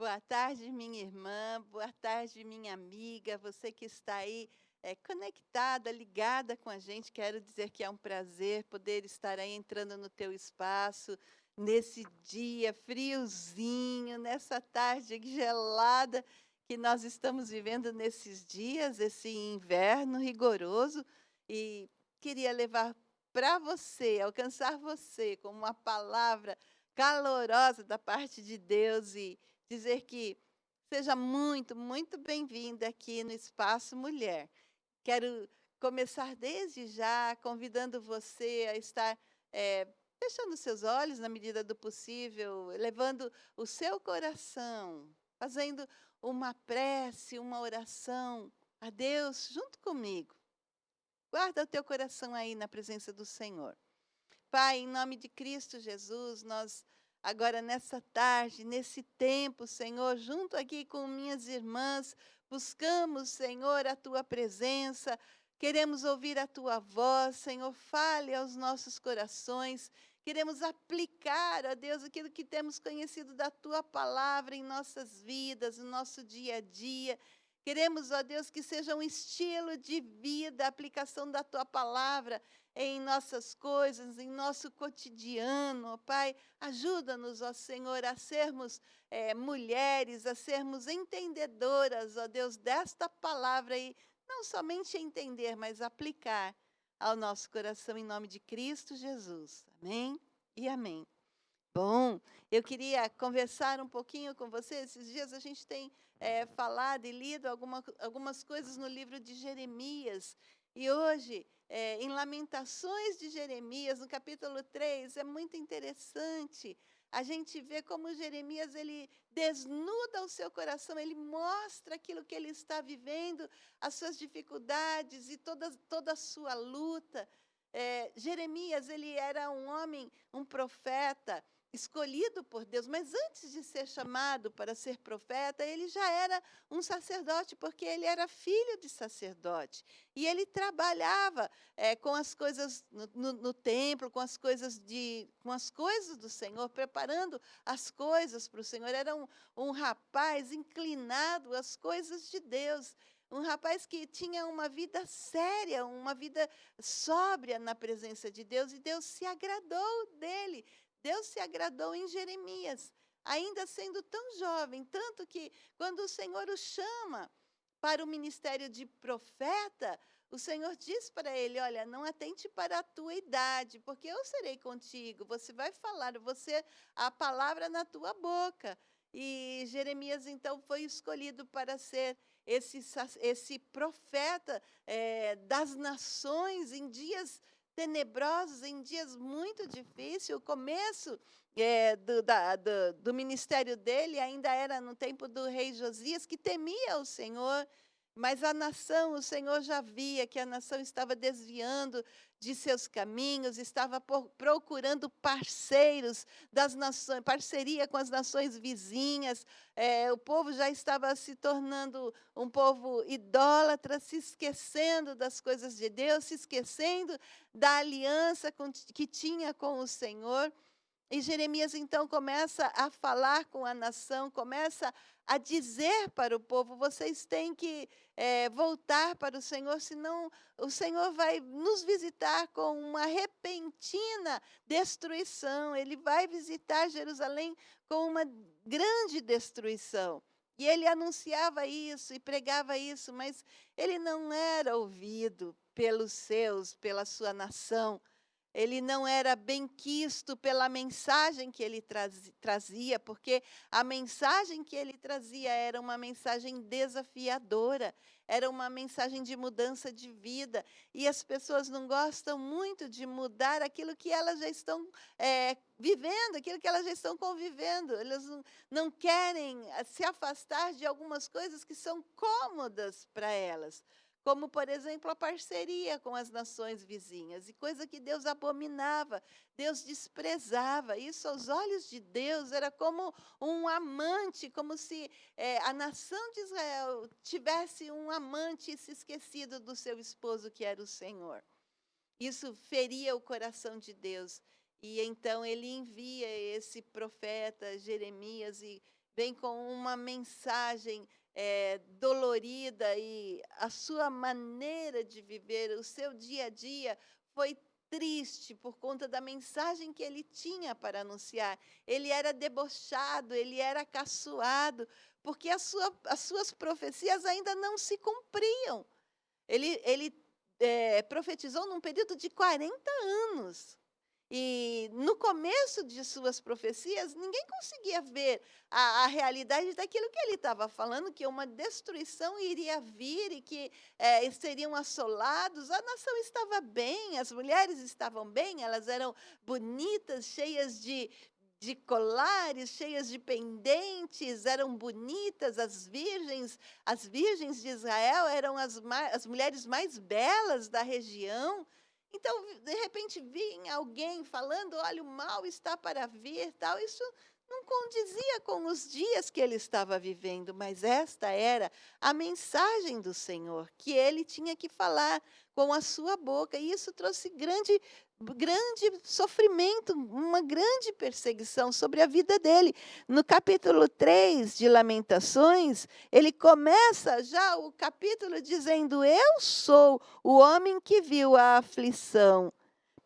Boa tarde, minha irmã. Boa tarde, minha amiga. Você que está aí conectada, ligada com a gente. Quero dizer que é um prazer poder estar aí entrando no teu espaço nesse dia friozinho, nessa tarde gelada que nós estamos vivendo nesses dias, esse inverno rigoroso. E queria levar para você, alcançar você com uma palavra calorosa da parte de Deus e dizer que seja muito, muito bem-vinda aqui no Espaço Mulher. Quero começar desde já convidando você a estar eh, fechando seus olhos na medida do possível, levando o seu coração, fazendo uma prece, uma oração a Deus junto comigo. Guarda o teu coração aí na presença do Senhor. Pai, em nome de Cristo Jesus, nós agora nessa tarde, nesse tempo, Senhor, junto aqui com minhas irmãs, buscamos, Senhor, a tua presença, queremos ouvir a tua voz, Senhor, fale aos nossos corações, queremos aplicar, ó Deus, aquilo que temos conhecido da tua palavra em nossas vidas, no nosso dia a dia. Queremos, ó Deus, que seja um estilo de vida, a aplicação da tua palavra em nossas coisas, em nosso cotidiano, ó Pai. Ajuda-nos, ó Senhor, a sermos mulheres, a sermos entendedoras, ó Deus, desta palavra e não somente entender, mas aplicar ao nosso coração em nome de Cristo Jesus. Amém e amém. Bom, eu queria conversar um pouquinho com você. Esses dias a gente tem falado e lido algumas coisas no livro de Jeremias. E hoje, em Lamentações de Jeremias, no capítulo 3, é muito interessante. A gente vê como Jeremias ele desnuda o seu coração, ele mostra aquilo que ele está vivendo, as suas dificuldades e toda a sua luta. Jeremias, ele era um homem, um profeta, escolhido por Deus, mas antes de ser chamado para ser profeta, ele já era um sacerdote, porque ele era filho de sacerdote. E ele trabalhava com as coisas no templo, com as coisas do Senhor, preparando as coisas para o Senhor. Era um rapaz inclinado às coisas de Deus. Um rapaz que tinha uma vida séria, uma vida sóbria na presença de Deus, e Deus se agradou dele. Deus se agradou em Jeremias, ainda sendo tão jovem, tanto que quando o Senhor o chama para o ministério de profeta, o Senhor diz para ele: olha, não atente para a tua idade, porque eu serei contigo, você vai falar, você a palavra na tua boca. E Jeremias então foi escolhido para ser esse profeta das nações em dias tenebrosos, em dias muito difíceis. O começo do ministério dele ainda era no tempo do rei Josias, que temia o Senhor, mas a nação, o Senhor já via que a nação estava desviando de seus caminhos, estava procurando parceiros das nações, parceria com as nações vizinhas. O povo já estava se tornando um povo idólatra, se esquecendo das coisas de Deus, se esquecendo da aliança que tinha com o Senhor. E Jeremias então começa a falar com a nação, começa a dizer para o povo: vocês têm que voltar para o Senhor, senão o Senhor vai nos visitar com uma repentina destruição. Ele vai visitar Jerusalém com uma grande destruição. E ele anunciava isso e pregava isso, mas ele não era ouvido pelos seus, pela sua nação. Ele não era benquisto pela mensagem que ele trazia, porque a mensagem que ele trazia era uma mensagem desafiadora, era uma mensagem de mudança de vida. E as pessoas não gostam muito de mudar aquilo que elas já estão vivendo, aquilo que elas já estão convivendo. Elas não querem se afastar de algumas coisas que são cômodas para elas. Como, por exemplo, a parceria com as nações vizinhas, e coisa que Deus abominava, Deus desprezava. Isso, aos olhos de Deus, era como um amante, como se a nação de Israel tivesse um amante e se esquecido do seu esposo, que era o Senhor. Isso feria o coração de Deus. E então ele envia esse profeta Jeremias e vem com uma mensagem dolorida, e a sua maneira de viver, o seu dia a dia foi triste por conta da mensagem que ele tinha para anunciar. Ele era debochado, ele era caçoado, porque as suas profecias ainda não se cumpriam. Ele profetizou num período de 40 anos. E no começo de suas profecias, ninguém conseguia ver a realidade daquilo que ele estava falando, que uma destruição iria vir e que seriam assolados. A nação estava bem, as mulheres estavam bem, elas eram bonitas, cheias de colares, cheias de pendentes, eram bonitas, as virgens de Israel eram as mulheres mais belas da região. Então, de repente, vinha alguém falando, olha, o mal está para vir, tal. Isso não condizia com os dias que ele estava vivendo, mas esta era a mensagem do Senhor, que ele tinha que falar com a sua boca, e isso trouxe grande sofrimento, uma grande perseguição sobre a vida dele. No capítulo 3 de Lamentações, ele começa já o capítulo dizendo: eu sou o homem que viu a aflição.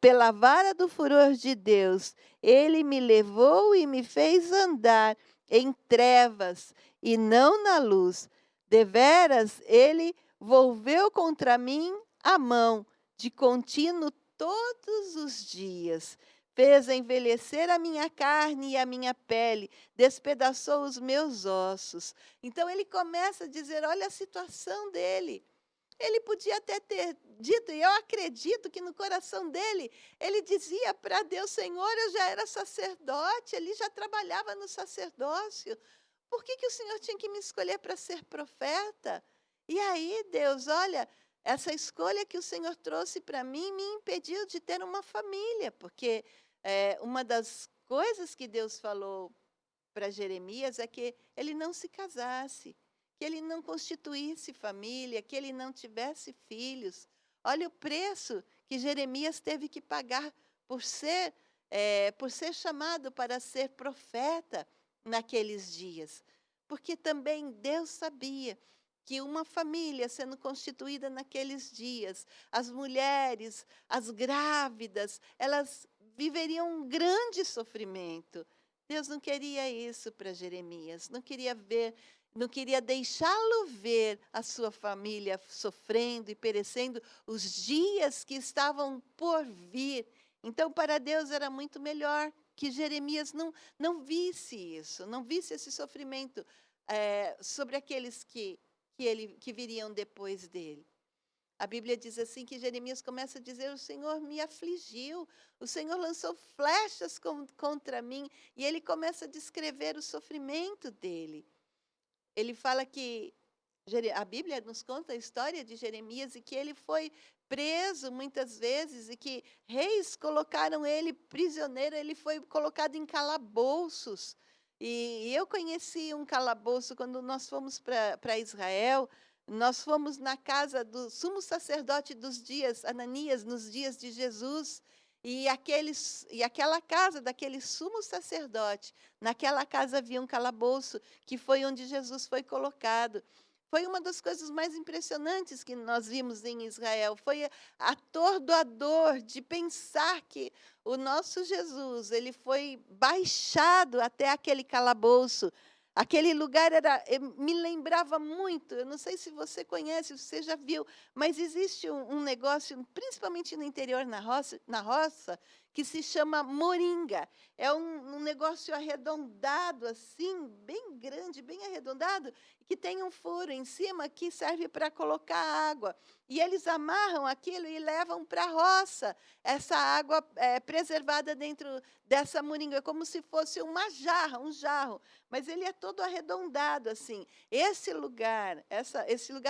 Pela vara do furor de Deus, ele me levou e me fez andar em trevas e não na luz. Deveras, ele volveu contra mim a mão, de contínuo todos os dias. Fez envelhecer a minha carne e a minha pele, despedaçou os meus ossos. Então ele começa a dizer, olha a situação dele. Ele podia até ter dito, e eu acredito que no coração dele, ele dizia para Deus: Senhor, eu já era sacerdote, ele já trabalhava no sacerdócio. Por que o Senhor tinha que me escolher para ser profeta? E aí, Deus, olha, essa escolha que o Senhor trouxe para mim me impediu de ter uma família, porque uma das coisas que Deus falou para Jeremias é que ele não se casasse, que ele não constituísse família, que ele não tivesse filhos. Olha o preço que Jeremias teve que pagar por ser chamado para ser profeta naqueles dias. Porque também Deus sabia que uma família sendo constituída naqueles dias, as mulheres, as grávidas, elas viveriam um grande sofrimento. Deus não queria isso para Jeremias, não queria deixá-lo ver a sua família sofrendo e perecendo os dias que estavam por vir. Então, para Deus era muito melhor que Jeremias não visse isso, não visse esse sofrimento sobre aqueles que viriam depois dele. A Bíblia diz assim que Jeremias começa a dizer: o Senhor me afligiu, o Senhor lançou flechas contra mim, e ele começa a descrever o sofrimento dele. Ele fala que a Bíblia nos conta a história de Jeremias e que ele foi preso muitas vezes e que reis colocaram ele prisioneiro, ele foi colocado em calabouços. E eu conheci um calabouço quando nós fomos para Israel. Nós fomos na casa do sumo sacerdote dos dias, Ananias, nos dias de Jesus. E aquela casa daquele sumo sacerdote, naquela casa havia um calabouço, que foi onde Jesus foi colocado. Foi uma das coisas mais impressionantes que nós vimos em Israel. Foi atordoador de pensar que o nosso Jesus, ele foi baixado até aquele calabouço. Aquele lugar me lembrava muito, eu não sei se você conhece, se você já viu, mas existe um negócio, principalmente no interior, na roça, que se chama moringa. É um negócio arredondado, assim, bem grande, bem arredondado, que tem um furo em cima que serve para colocar água. E eles amarram aquilo e levam para a roça essa água preservada dentro dessa moringa, como se fosse uma jarra, um jarro. Mas ele é todo arredondado, assim. Esse lugar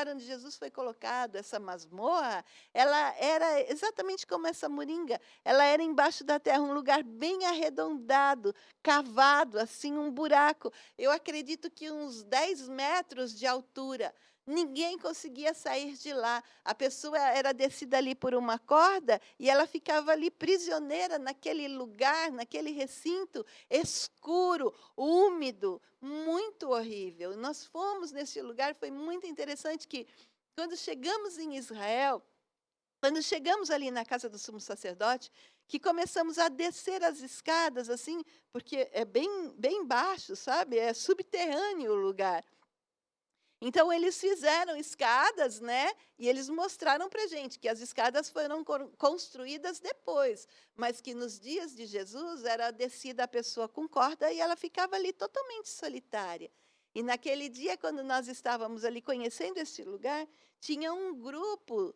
onde Jesus foi colocado, essa masmorra, ela era exatamente como essa moringa. Ela era embaixo da terra, um lugar bem arredondado, cavado, assim, um buraco. Eu acredito que uns 10 metros de altura. Ninguém conseguia sair de lá. A pessoa era descida ali por uma corda e ela ficava ali prisioneira naquele lugar, naquele recinto escuro, úmido, muito horrível. Nós fomos nesse lugar, foi muito interessante que quando chegamos em Israel, quando chegamos ali na casa do sumo sacerdote, que começamos a descer as escadas, assim, porque é bem baixo, sabe? É subterrâneo o lugar. Então eles fizeram escadas, né? E eles mostraram para gente que as escadas foram construídas depois, mas que nos dias de Jesus era descida a pessoa com corda e ela ficava ali totalmente solitária. E naquele dia, quando nós estávamos ali conhecendo esse lugar, tinha um grupo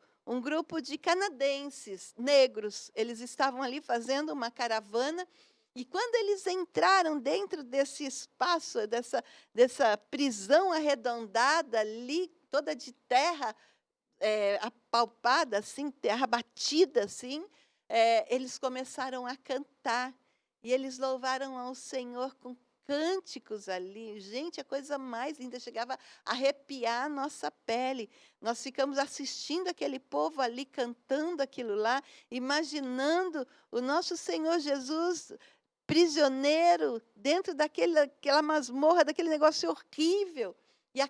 de canadenses negros. Eles estavam ali fazendo uma caravana e quando eles entraram dentro desse espaço, dessa prisão arredondada ali, toda de terra apalpada, assim, terra batida, assim, eles começaram a cantar. E eles louvaram ao Senhor com cânticos ali. Gente, a coisa mais linda, chegava a arrepiar a nossa pele. Nós ficamos assistindo aquele povo ali cantando aquilo lá, imaginando o nosso Senhor Jesus prisioneiro dentro daquela masmorra, daquele negócio horrível, e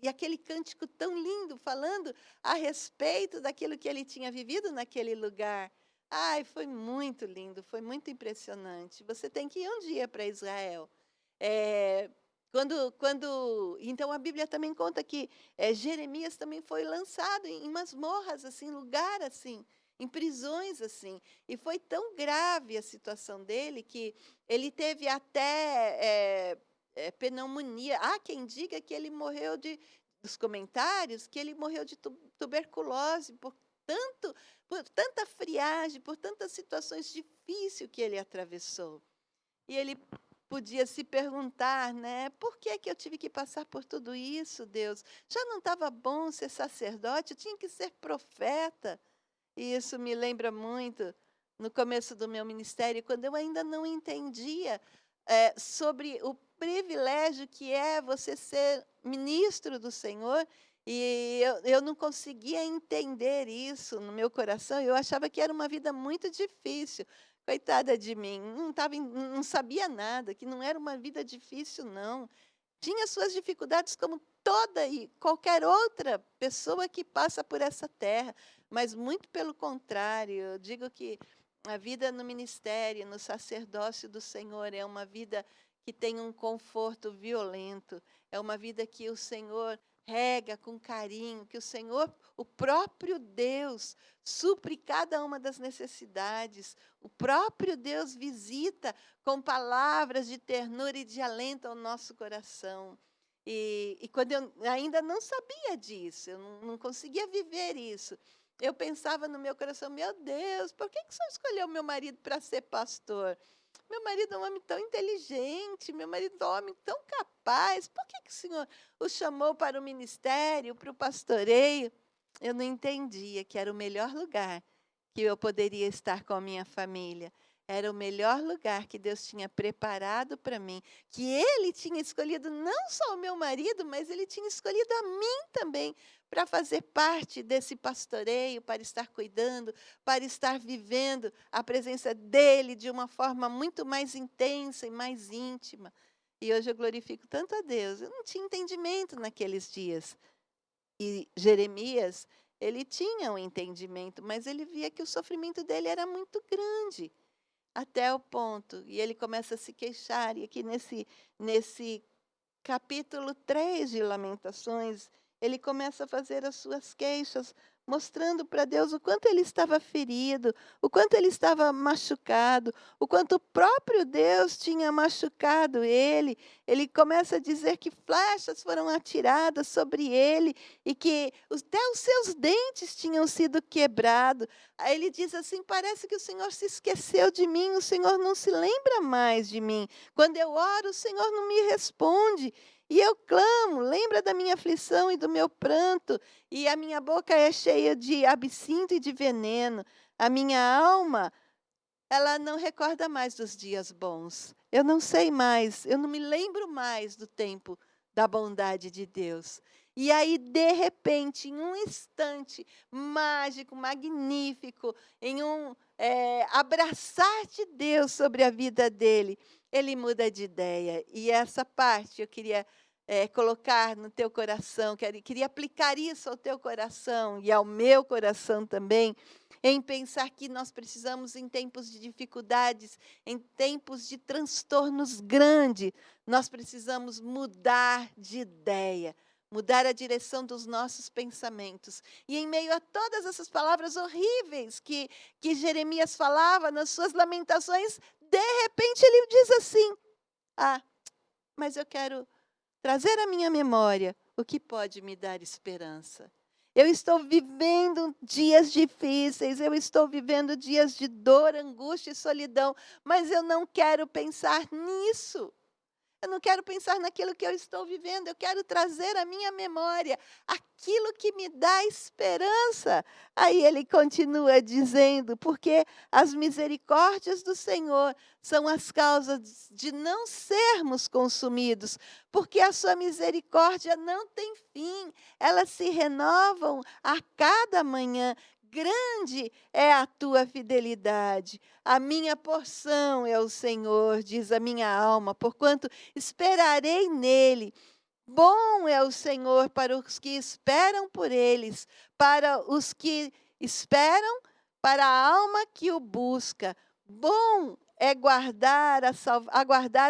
aquele cântico tão lindo, falando a respeito daquilo que ele tinha vivido naquele lugar. Ai, foi muito lindo, foi muito impressionante. Você tem que ir um dia para Israel. É, então a Bíblia também conta que Jeremias também foi lançado em masmorras, assim, lugar assim, em prisões assim. E foi tão grave a situação dele que ele teve até pneumonia. Há quem diga que ele morreu dos comentários, que ele morreu de tuberculose por tanta friagem, por tantas situações difíceis que ele atravessou. E ele podia se perguntar, né? Por que que eu tive que passar por tudo isso, Deus? Já não estava bom ser sacerdote, eu tinha que ser profeta. E isso me lembra muito no começo do meu ministério, quando eu ainda não entendia sobre o privilégio que é você ser ministro do Senhor. E eu não conseguia entender isso no meu coração. Eu achava que era uma vida muito difícil. Coitada de mim, não sabia nada, que não era uma vida difícil, não. Tinha suas dificuldades como toda e qualquer outra pessoa que passa por essa terra, mas muito pelo contrário, eu digo que a vida no ministério, no sacerdócio do Senhor é uma vida que tem um conforto violento, é uma vida que o Senhor rega com carinho, que o Senhor, o próprio Deus, supre cada uma das necessidades, o próprio Deus visita com palavras de ternura e de alento ao nosso coração. E quando eu ainda não sabia disso, eu não conseguia viver isso, eu pensava no meu coração, meu Deus, por que o Senhor escolheu meu marido para ser pastor? Meu marido é um homem tão inteligente, meu marido é um homem tão capaz, por que o Senhor o chamou para o ministério, para o pastoreio? Eu não entendia que era o melhor lugar que eu poderia estar com a minha família. Era o melhor lugar que Deus tinha preparado para mim, que Ele tinha escolhido não só o meu marido, mas Ele tinha escolhido a mim também para fazer parte desse pastoreio, para estar cuidando, para estar vivendo a presença dEle de uma forma muito mais intensa e mais íntima. E hoje eu glorifico tanto a Deus. Eu não tinha entendimento naqueles dias. E Jeremias, ele tinha um entendimento, mas ele via que o sofrimento dele era muito grande, até o ponto, e ele começa a se queixar, e aqui nesse capítulo 3 de Lamentações, ele começa a fazer as suas queixas, mostrando para Deus o quanto ele estava ferido, o quanto ele estava machucado, o quanto o próprio Deus tinha machucado ele. Ele começa a dizer que flechas foram atiradas sobre ele e que até os seus dentes tinham sido quebrados. Aí ele diz assim: parece que o Senhor se esqueceu de mim, o Senhor não se lembra mais de mim. Quando eu oro, o Senhor não me responde. E eu clamo, lembra da minha aflição e do meu pranto, e a minha boca é cheia de absinto e de veneno. A minha alma, ela não recorda mais dos dias bons. Eu não sei mais, eu não me lembro mais do tempo da bondade de Deus. E aí, de repente, em um instante mágico, magnífico, em um abraçar de Deus sobre a vida dele, ele muda de ideia. E essa parte eu queria colocar no teu coração, queria aplicar isso ao teu coração e ao meu coração também, em pensar que nós precisamos, em tempos de dificuldades, em tempos de transtornos grandes, nós precisamos mudar de ideia, mudar a direção dos nossos pensamentos. E em meio a todas essas palavras horríveis que Jeremias falava nas suas lamentações, de repente ele diz assim: ah, mas eu quero trazer à minha memória o que pode me dar esperança. Eu estou vivendo dias difíceis, eu estou vivendo dias de dor, angústia e solidão, mas eu não quero pensar nisso. Eu não quero pensar naquilo que eu estou vivendo, eu quero trazer à minha memória aquilo que me dá esperança. Aí ele continua dizendo, porque as misericórdias do Senhor são as causas de não sermos consumidos, porque a sua misericórdia não tem fim, elas se renovam a cada manhã. Grande é a tua fidelidade. A minha porção é o Senhor, diz a minha alma, porquanto esperarei nele. Bom é o Senhor para os que esperam por eles, para os que esperam, para a alma que o busca. Bom é aguardar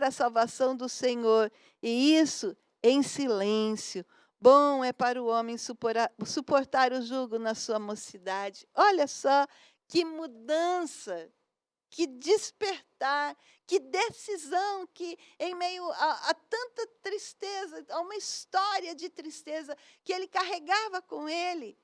a salvação do Senhor, e isso em silêncio. Bom é para o homem suportar o jugo na sua mocidade. Olha só que mudança, que despertar, que decisão, que em meio a tanta tristeza, a uma história de tristeza que ele carregava com ele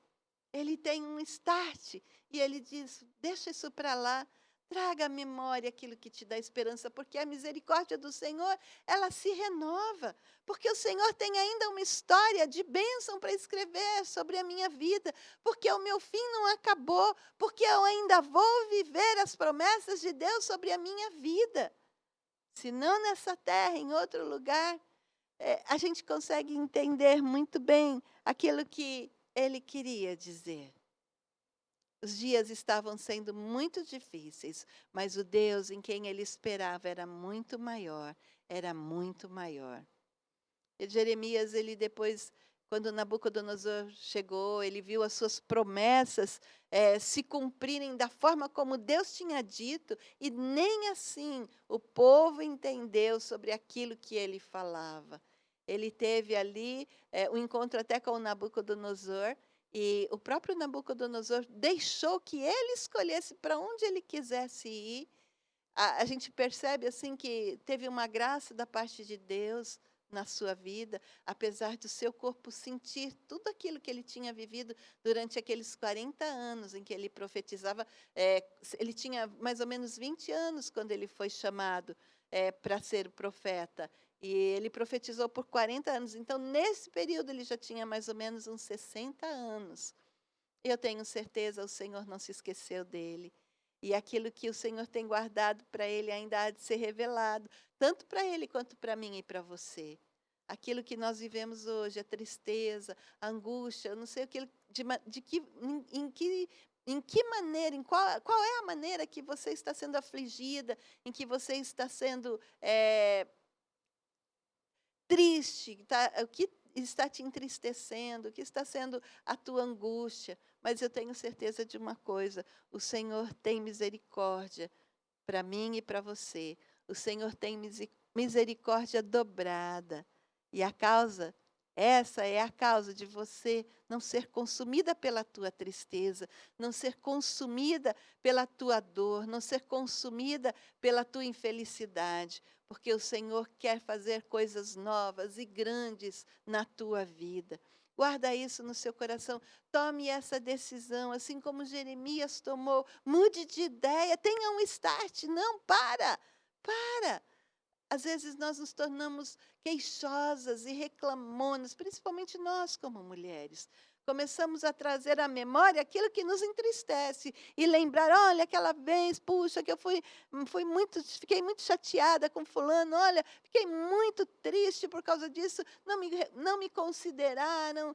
tem um start e ele diz: deixa isso para lá, traga à memória aquilo que te dá esperança, porque a misericórdia do Senhor, ela se renova, porque o Senhor tem ainda uma história de bênção para escrever sobre a minha vida, porque o meu fim não acabou, porque eu ainda vou viver as promessas de Deus sobre a minha vida. Se não nessa terra, em outro lugar, a gente consegue entender muito bem aquilo que ele queria dizer. Os dias estavam sendo muito difíceis, mas o Deus em quem ele esperava era muito maior, era muito maior. E Jeremias, ele depois, quando Nabucodonosor chegou, ele viu as suas promessas se cumprirem da forma como Deus tinha dito, e nem assim o povo entendeu sobre aquilo que ele falava. Ele teve ali um encontro até com o Nabucodonosor, e o próprio Nabucodonosor deixou que ele escolhesse para onde ele quisesse ir. A gente percebe assim que teve uma graça da parte de Deus na sua vida, apesar do seu corpo sentir tudo aquilo que ele tinha vivido durante aqueles 40 anos em que ele profetizava. Ele tinha mais ou menos 20 anos quando ele foi chamado para ser profeta. E ele profetizou por 40 anos. Então, nesse período, ele já tinha mais ou menos uns 60 anos. Eu tenho certeza, o Senhor não se esqueceu dele. E aquilo que o Senhor tem guardado para ele ainda há de ser revelado, tanto para ele quanto para mim e para você. Aquilo que nós vivemos hoje, a tristeza, a angústia, eu não sei o que, em que maneira, qual é a maneira que você está sendo afligida, em que você está sendo triste, o que está te entristecendo, o que está sendo a tua angústia. Mas eu tenho certeza de uma coisa: o Senhor tem misericórdia para mim e para você. O Senhor tem misericórdia dobrada. E essa é a causa de você não ser consumida pela tua tristeza, não ser consumida pela tua dor, não ser consumida pela tua infelicidade, porque o Senhor quer fazer coisas novas e grandes na tua vida. Guarda isso no seu coração, tome essa decisão, assim como Jeremias tomou, mude de ideia, tenha um start, não, para. Às vezes nós nos tornamos queixosas e reclamonas, principalmente nós como mulheres. começamos a trazer à memória aquilo que nos entristece e lembrar, olha, aquela vez, puxa, que eu fiquei muito chateada com fulano, olha, fiquei muito triste por causa disso, não me consideraram,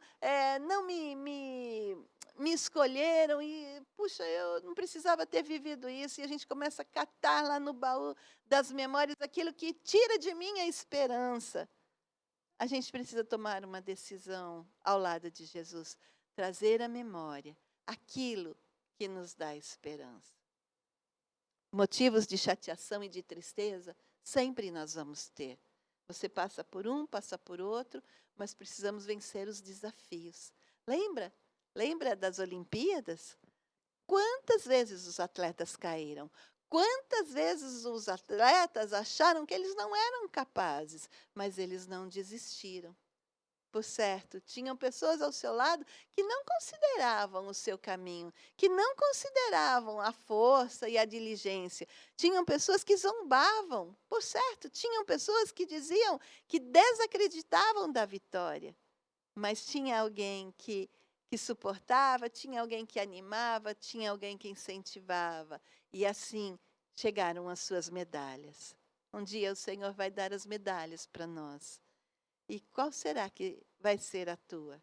não me escolheram e, puxa, eu não precisava ter vivido isso. E a gente começa a catar lá no baú das memórias aquilo que tira de mim a esperança. A gente precisa tomar uma decisão ao lado de Jesus, trazer à memória aquilo que nos dá esperança. Motivos de chateação e de tristeza, sempre nós vamos ter. Você passa por um, passa por outro, mas precisamos vencer os desafios. Lembra? Lembra das Olimpíadas? Quantas vezes os atletas caíram? Quantas vezes os atletas acharam que eles não eram capazes, mas eles não desistiram. Por certo, tinham pessoas ao seu lado que não consideravam o seu caminho, que não consideravam a força e a diligência. Tinham pessoas que zombavam, por certo, tinham pessoas que diziam que desacreditavam da vitória. Mas tinha alguém que suportava, tinha alguém que animava, tinha alguém que incentivava. E assim chegaram as suas medalhas. Um dia o Senhor vai dar as medalhas para nós. E qual será que vai ser a tua?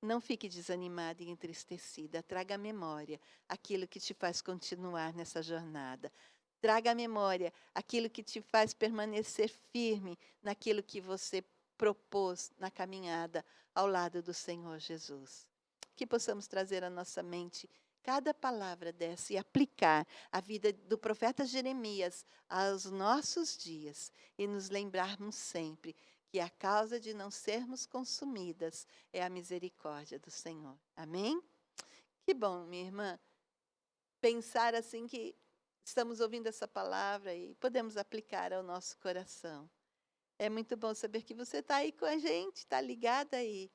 Não fique desanimada e entristecida. Traga à memória aquilo que te faz continuar nessa jornada. Traga à memória aquilo que te faz permanecer firme naquilo que você propôs na caminhada ao lado do Senhor Jesus. Que possamos trazer à nossa mente cada palavra dessa e aplicar a vida do profeta Jeremias aos nossos dias e nos lembrarmos sempre que a causa de não sermos consumidas é a misericórdia do Senhor. Amém? Que bom, minha irmã, pensar assim que estamos ouvindo essa palavra e podemos aplicar ao nosso coração. É muito bom saber que você está aí com a gente, está ligada aí.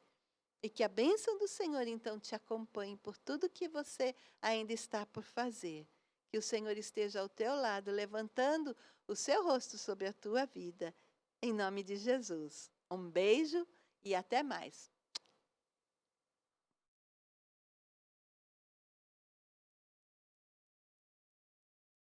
E que a bênção do Senhor, então, te acompanhe por tudo que você ainda está por fazer. Que o Senhor esteja ao teu lado, levantando o seu rosto sobre a tua vida. Em nome de Jesus. Um beijo e até mais.